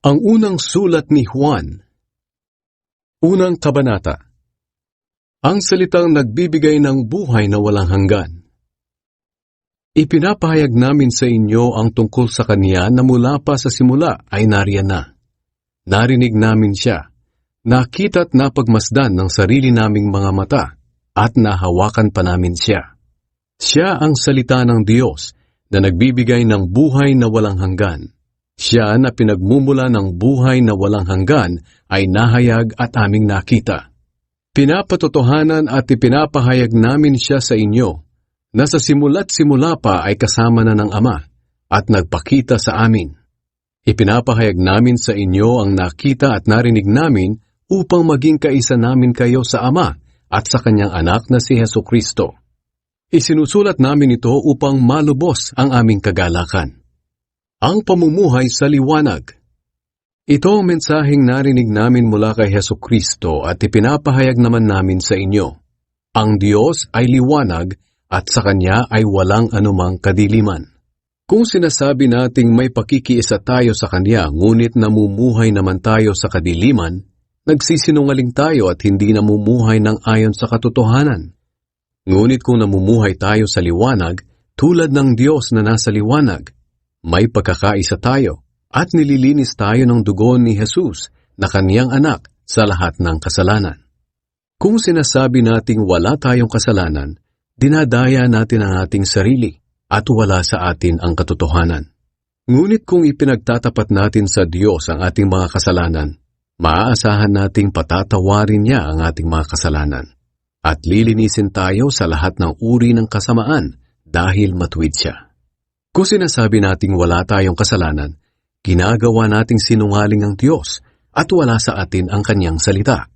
Ang unang sulat ni Juan. Unang kabanata. Ang salitang nagbibigay ng buhay na walang hanggan. Ipinapahayag namin sa inyo ang tungkol sa Kanya na mula pa sa simula ay nariyan na. Narinig namin Siya, nakita at napagmasdan ng sarili naming mga mata, at nahawakan pa namin Siya. Siya ang salita ng Diyos na nagbibigay ng buhay na walang hanggan. Siya na pinagmumula ng buhay na walang hanggan ay nahayag at aming nakita. Pinapatotohanan at ipinapahayag namin Siya sa inyo, na sa simula't simula pa ay kasama na ng Ama, at nagpakita sa amin. Ipinapahayag namin sa inyo ang nakita at narinig namin upang maging kaisa namin kayo sa Ama at sa Kanyang anak na si Hesukristo. Isinusulat namin ito upang malubos ang aming kagalakan. Ang pamumuhay sa liwanag. Ito ang mensaheng narinig namin mula kay Hesukristo at ipinapahayag naman namin sa inyo. Ang Diyos ay liwanag at sa Kanya ay walang anumang kadiliman. Kung sinasabi nating may pakikiisa tayo sa Kanya ngunit namumuhay naman tayo sa kadiliman, nagsisinungaling tayo at hindi namumuhay ng ayon sa katotohanan. Ngunit kung namumuhay tayo sa liwanag, tulad ng Diyos na nasa liwanag, may pagkakaisa tayo at nililinis tayo ng dugo ni Jesus na Kaniyang anak sa lahat ng kasalanan. Kung sinasabi nating wala tayong kasalanan, dinadaya natin ang ating sarili at wala sa atin ang katotohanan. Ngunit kung ipinagtatapat natin sa Diyos ang ating mga kasalanan, maaasahan nating patatawarin Niya ang ating mga kasalanan at lilinisin tayo sa lahat ng uri ng kasamaan dahil matuwid Siya. Kung sinasabi nating wala tayong kasalanan, ginagawa nating sinungaling ang Diyos at wala sa atin ang Kanyang salita.